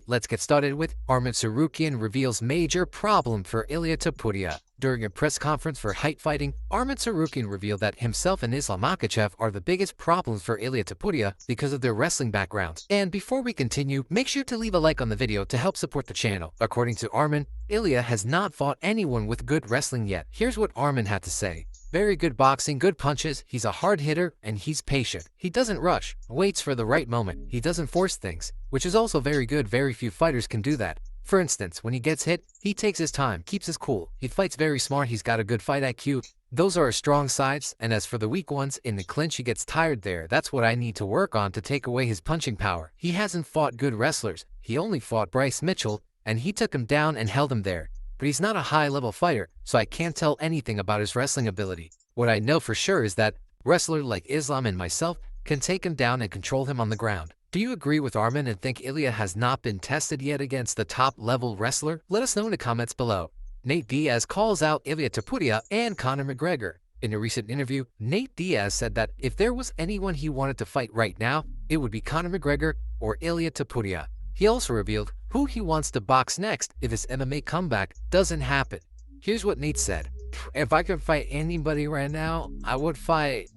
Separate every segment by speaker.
Speaker 1: Let's get started with Arman Tsarukyan reveals major problem for Ilia Topuria. During a press conference for Height Fighting, Arman Tsarukyan revealed that himself and Islam Makhachev are the biggest problems for Ilia Topuria because of their wrestling backgrounds. And before we continue, make sure to leave a like on the video to help support the channel. According to Arman, Ilia has not fought anyone with good wrestling yet. Here's what Arman had to say. Very good boxing, good punches, he's a hard hitter, and he's patient. He doesn't rush, waits for the right moment. He doesn't force things, which is also very good. Very few fighters can do that. For instance, when he gets hit, he takes his time, keeps his cool. He fights very smart, he's got a good fight IQ. Those are his strong sides, and as for the weak ones, in the clinch he gets tired there. That's what I need to work on to take away his punching power. He hasn't fought good wrestlers. He only fought Bryce Mitchell, and he took him down and held him there. But he's not a high-level fighter, so I can't tell anything about his wrestling ability. What I know for sure is that wrestlers like Islam and myself can take him down and control him on the ground. Do you agree with Arman and think Ilia has not been tested yet against the top-level wrestler? Let us know in the comments below. Nate Diaz calls out Ilia Topuria and Conor McGregor. In a recent interview, Nate Diaz said that if there was anyone he wanted to fight right now, it would be Conor McGregor or Ilia Topuria. He also revealed who he wants to box next if his MMA comeback doesn't happen. Here's what Nate said. If I could fight anybody right now, I would fight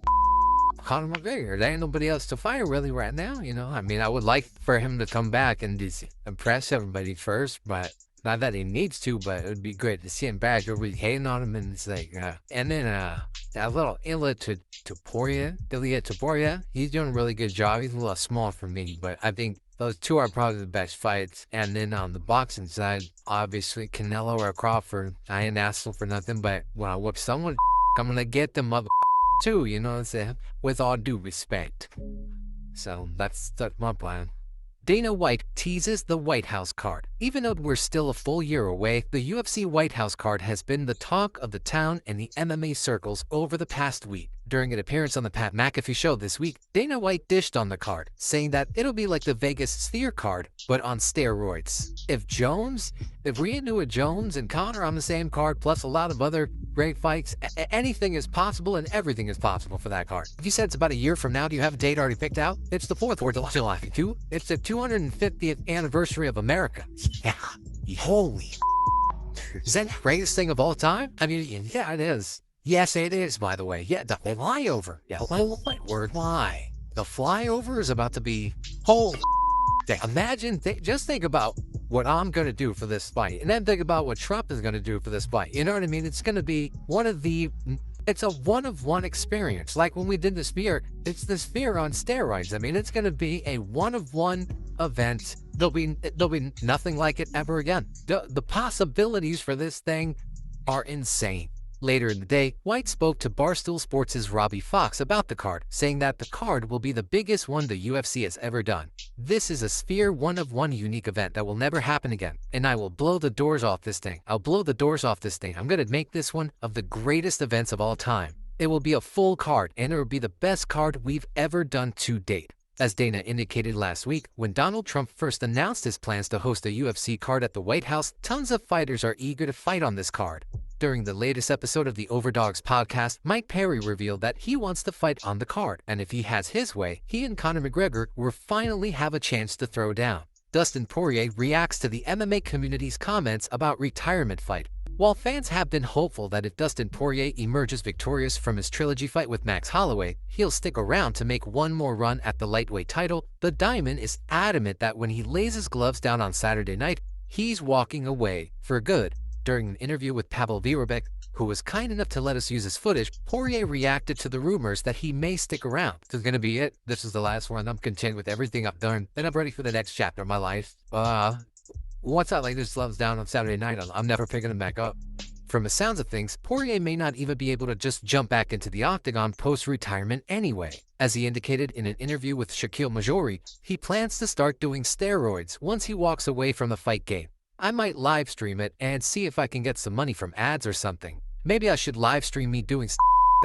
Speaker 1: Conor McGregor. There ain't nobody else to fight really right now, you know. I mean, I would like for him to come back and just impress everybody first, but not that he needs to, but it would be great to see him back. Everybody hating on him, and it's like, and then that little Ilia Topuria, he's doing a really good job. He's a little small for me, but I think those two are probably the best fights. And then on the boxing side, obviously Canelo or Crawford. I ain't asking for nothing, but when I whoop someone, I'm gonna get them mother too, you know what I'm saying? With all due respect. So that's my plan. Dana White teases the White House card. Even though we're still a full year away, the UFC White House card has been the talk of the town and the MMA circles over the past week. During an appearance on the Pat McAfee show this week, Dana White dished on the card, saying that it'll be like the Vegas Sphere card, but on steroids. If Rhea Jones and Conor on the same card, plus a lot of other great fights, anything is possible and everything is possible for that card. If you said it's about a year from now, do you have a date already picked out? It's the 4th of July. It's the 250th anniversary of America. Yeah, holy. Is that the greatest thing of all time? I mean, yeah, it is. Yes, it is, by the way. Yeah, the flyover. Yeah, what word? Why? The flyover is about to be whole. Imagine, just think about what I'm going to do for this fight. And then think about what Trump is going to do for this fight. You know what I mean? It's going to be it's a one-of-one experience. Like when we did the Sphere, it's the Sphere on steroids. I mean, it's going to be a one-of-one event. There'll be nothing like it ever again. The possibilities for this thing are insane. Later in the day, White spoke to Barstool Sports' Robbie Fox about the card, saying that the card will be the biggest one the UFC has ever done. This is a Sphere one-of-one unique event that will never happen again, and I will blow the doors off this thing. I'm going to make this one of the greatest events of all time. It will be a full card, and it will be the best card we've ever done to date. As Dana indicated last week, when Donald Trump first announced his plans to host a UFC card at the White House, tons of fighters are eager to fight on this card. During the latest episode of the Overdogs podcast, Mike Perry revealed that he wants to fight on the card, and if he has his way, he and Conor McGregor will finally have a chance to throw down. Dustin Poirier reacts to the MMA community's comments about retirement fight. While fans have been hopeful that if Dustin Poirier emerges victorious from his trilogy fight with Max Holloway, he'll stick around to make one more run at the lightweight title, the Diamond is adamant that when he lays his gloves down on Saturday night, he's walking away for good. During an interview with Pavel Vyrebek, who was kind enough to let us use his footage, Poirier reacted to the rumors that he may stick around. This is going to be it. This is the last one. I'm content with everything I've done, and I'm ready for the next chapter of my life. Once I lay these gloves down on Saturday night, I'm never picking them back up. From the sounds of things, Poirier may not even be able to just jump back into the octagon post-retirement anyway. As he indicated in an interview with Shaquille Majori, he plans to start doing steroids once he walks away from the fight game. I might live stream it and see if I can get some money from ads or something. Maybe I should live stream me doing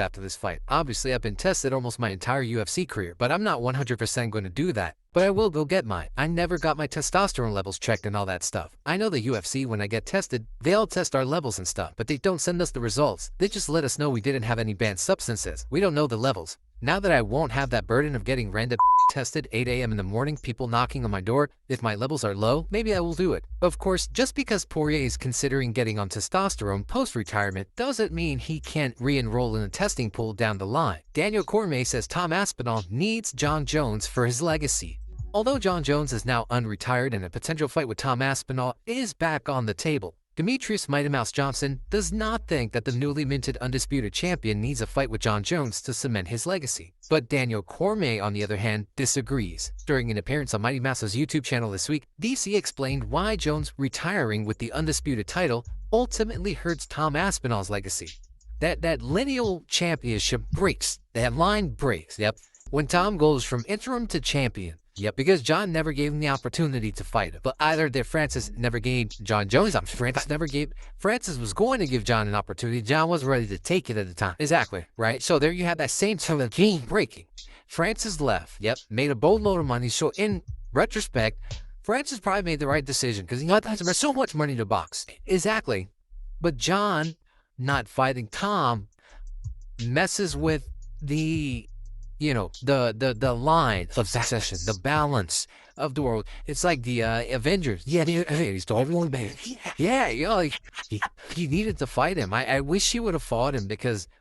Speaker 1: after this fight. Obviously, I've been tested almost my entire UFC career, but I'm not 100% going to do that. But I will go get mine. I never got my testosterone levels checked and all that stuff. I know the UFC, when I get tested, they all test our levels and stuff, but they don't send us the results. They just let us know we didn't have any banned substances. We don't know the levels. Now that I won't have that burden of getting random tested 8 a.m. in the morning, people knocking on my door, if my levels are low, maybe I will do it. Of course, just because Poirier is considering getting on testosterone post-retirement doesn't mean he can't re-enroll in the testing pool down the line. Daniel Cormier says Tom Aspinall needs Jon Jones for his legacy. Although Jon Jones is now unretired and a potential fight with Tom Aspinall is back on the table, Demetrius Mighty Mouse Johnson does not think that the newly minted undisputed champion needs a fight with Jon Jones to cement his legacy. But Daniel Cormier, on the other hand, disagrees. During an appearance on Mighty Mouse's YouTube channel this week, DC explained why Jones retiring with the undisputed title ultimately hurts Tom Aspinall's legacy. That lineal championship breaks. That line breaks, yep, when Tom goes from interim to champion. Yep, because Jon never gave him the opportunity to fight him. But either that Francis never gave Jon Jones, Francis was going to give Jon an opportunity. Jon wasn't ready to take it at the time. Exactly, right? So there you have that same sort of game breaking. Francis left, yep, made a boatload of money. So in retrospect, Francis probably made the right decision because he got so much money to box. Exactly. But Jon not fighting Tom messes with the the line of succession, the balance of the world. It's like the Avengers. Yeah, he's totally bad. Yeah, he needed to fight him. I wish he would have fought him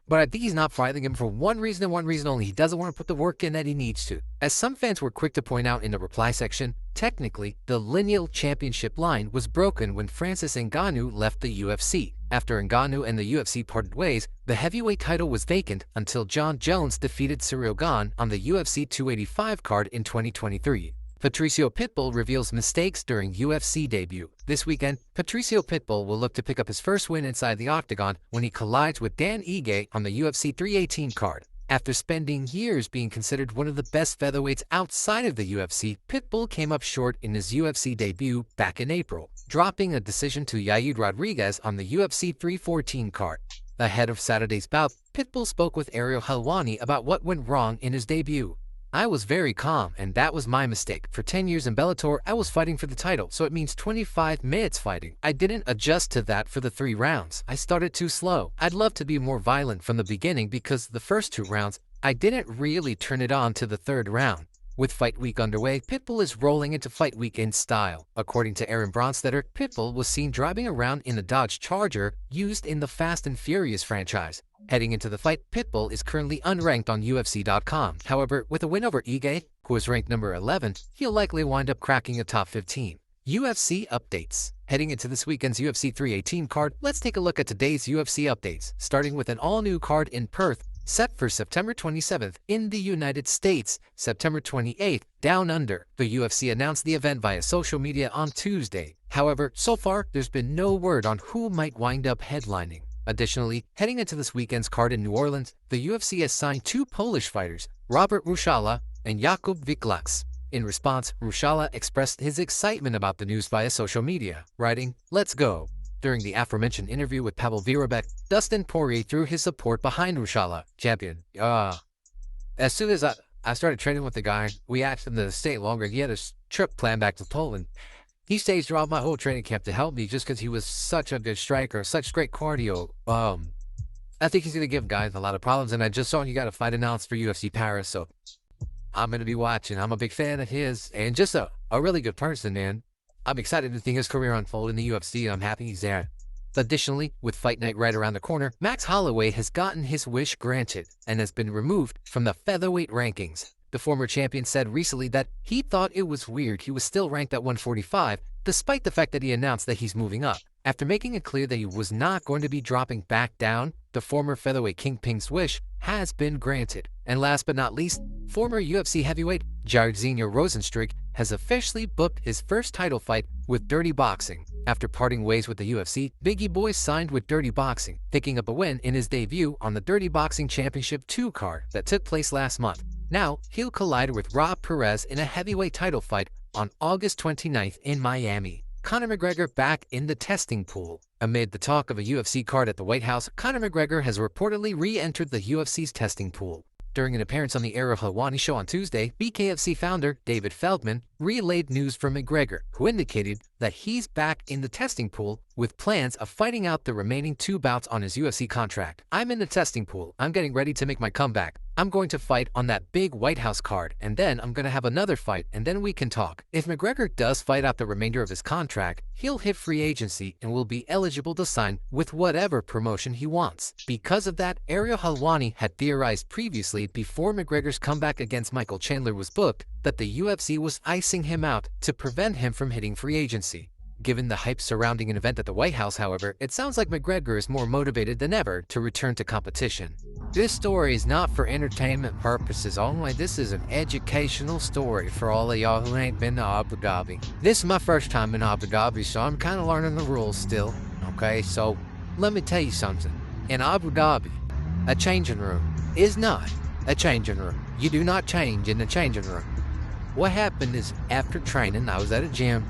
Speaker 1: but I think he's not fighting him for one reason and one reason only. He doesn't want to put the work in that he needs to. As some fans were quick to point out in the reply section, technically, the lineal championship line was broken when Francis Ngannou left the UFC. After Ngannou and the UFC parted ways, the heavyweight title was vacant until Jon Jones defeated Ciryl Gane on the UFC 285 card in 2023. Patricio Pitbull reveals mistakes during UFC debut. This weekend, Patricio Pitbull will look to pick up his first win inside the octagon when he collides with Dan Ige on the UFC 318 card. After spending years being considered one of the best featherweights outside of the UFC, Pitbull came up short in his UFC debut back in April, dropping a decision to Yair Rodriguez on the UFC 314 card. Ahead of Saturday's bout, Pitbull spoke with Ariel Helwani about what went wrong in his debut. I was very calm, and that was my mistake. For 10 years in Bellator, I was fighting for the title, so it means 25 minutes fighting. I didn't adjust to that for the 3 rounds. I started too slow. I'd love to be more violent from the beginning because the first 2 rounds, I didn't really turn it on to the 3rd round. With Fight Week underway, Pitbull is rolling into Fight Week in style. According to Aaron Bronstetter, Pitbull was seen driving around in a Dodge Charger used in the Fast and Furious franchise. Heading into the fight, Pitbull is currently unranked on UFC.com. However, with a win over Ige, who is ranked number 11, he'll likely wind up cracking a top 15. UFC updates. Heading into this weekend's UFC 318 card, let's take a look at today's UFC updates, starting with an all-new card in Perth, set for September 27th in the United States, September 28th down under. The UFC announced the event via social media on Tuesday. However, so far, there's been no word on who might wind up headlining. Additionally, heading into this weekend's card in New Orleans, the UFC has signed 2 Polish fighters, Robert Ruszala and Jakub Wiklacz. In response, Ruszala expressed his excitement about the news via social media, writing, "Let's go." During the aforementioned interview with Pavel Virabek, Dustin Poirier threw his support behind Ruszala, champion. As soon as I started training with the guy, we asked him to stay longer. He had a trip planned back to Poland. He stayed throughout my whole training camp to help me just because he was such a good striker, such great cardio. I think he's going to give guys a lot of problems, and I just saw he got a fight announced for UFC Paris, so I'm going to be watching. I'm a big fan of his, and just a really good person, man. I'm excited to see his career unfold in the UFC, and I'm happy he's there. Additionally, with Fight Night right around the corner, Max Holloway has gotten his wish granted and has been removed from the featherweight rankings. The former champion said recently that he thought it was weird he was still ranked at 145, despite the fact that he announced that he's moving up. After making it clear that he was not going to be dropping back down, the former featherweight kingpin's wish has been granted. And last but not least, former UFC heavyweight Jairzinho Rozenstruik has officially booked his first title fight with Dirty Boxing. After parting ways with the UFC, Biggie Boy signed with Dirty Boxing, picking up a win in his debut on the Dirty Boxing Championship 2 card that took place last month. Now, he'll collide with Rob Perez in a heavyweight title fight on August 29th in Miami. Conor McGregor back in the testing pool. Amid the talk of a UFC card at the White House, Conor McGregor has reportedly re-entered the UFC's testing pool. During an appearance on the Ariel Helwani show on Tuesday, BKFC founder David Feldman relayed news from McGregor, who indicated that he's back in the testing pool with plans of fighting out the remaining 2 bouts on his UFC contract. "I'm in the testing pool. I'm getting ready to make my comeback. I'm going to fight on that big White House card, and then I'm going to have another fight, and then we can talk. If McGregor does fight out the remainder of his contract, he'll hit free agency and will be eligible to sign with whatever promotion he wants. Because of that, Ariel Helwani had theorized previously, before McGregor's comeback against Michael Chandler was booked, that the UFC was icing him out to prevent him from hitting free agency. Given the hype surrounding an event at the White House, however, it sounds like McGregor is more motivated than ever to return to competition. This story is not for entertainment purposes only. This is an educational story for all of y'all who ain't been to Abu Dhabi. This is my first time in Abu Dhabi, so I'm kind of learning the rules still. Okay, so let me tell you something. In Abu Dhabi, a changing room is not a changing room. You do not change in the changing room. What happened is, after training, I was at a gym.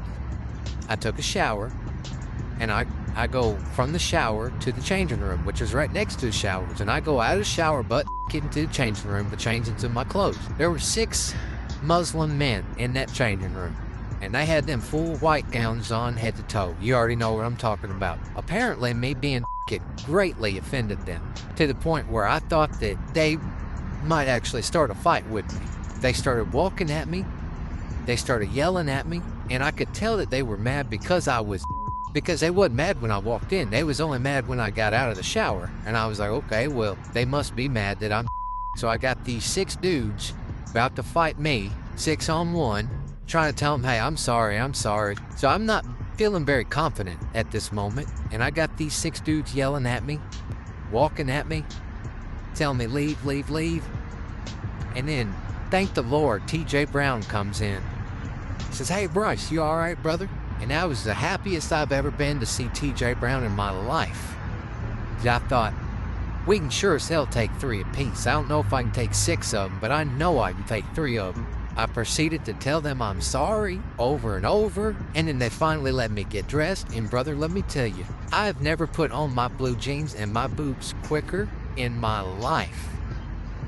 Speaker 1: I took a shower, and I go from the shower to the changing room, which is right next to the showers, and I go out of the shower butt into the changing room to change into my clothes. There were 6 Muslim men in that changing room, and they had them full white gowns on head to toe. You already know what I'm talking about. Apparently, me being greatly offended them, to the point where I thought that they might actually start a fight with me. They started walking at me. They started yelling at me, and I could tell that they were mad because they wasn't mad when I walked in. They was only mad when I got out of the shower. And I was like, okay, well, they must be mad that I'm So I got these 6 dudes about to fight me, 6-on-1, trying to tell them, hey, I'm sorry. So I'm not feeling very confident at this moment. And I got these 6 dudes yelling at me, walking at me, telling me, leave. And then, thank the Lord, TJ Brown comes in. He says, hey, Bryce, you all right, brother? And I was the happiest I've ever been to see TJ Brown in my life. I thought, we can sure as hell take 3 apiece. I don't know if I can take 6 of them, but I know I can take 3 of them. I proceeded to tell them I'm sorry over and over, and then they finally let me get dressed. And brother, let me tell you, I've never put on my blue jeans and my boots quicker in my life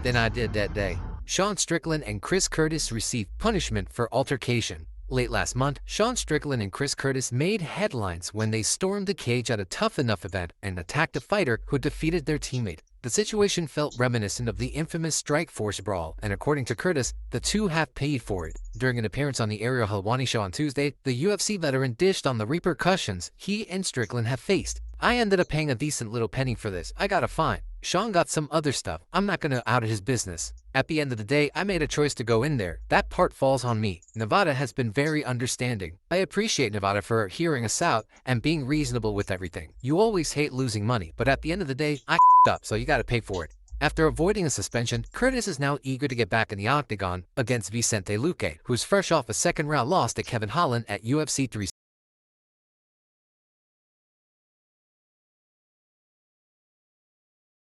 Speaker 1: than I did that day. Sean Strickland and Chris Curtis received punishment for altercation. Late last month, Sean Strickland and Chris Curtis made headlines when they stormed the cage at a Tough Enough event and attacked a fighter who defeated their teammate. The situation felt reminiscent of the infamous Strikeforce brawl, and according to Curtis, the two have paid for it. During an appearance on the Ariel Helwani show on Tuesday, the UFC veteran dished on the repercussions he and Strickland have faced. I ended up paying a decent little penny for this. I got a fine. Sean got some other stuff. I'm not gonna out his business. At the end of the day, I made a choice to go in there. That part falls on me. Nevada has been very understanding. I appreciate Nevada for hearing us out and being reasonable with everything. You always hate losing money, but at the end of the day, I up, so you gotta pay for it. After avoiding a suspension, Curtis is now eager to get back in the octagon against Vicente Luque, who's fresh off a second-round loss to Kevin Holland at UFC 360.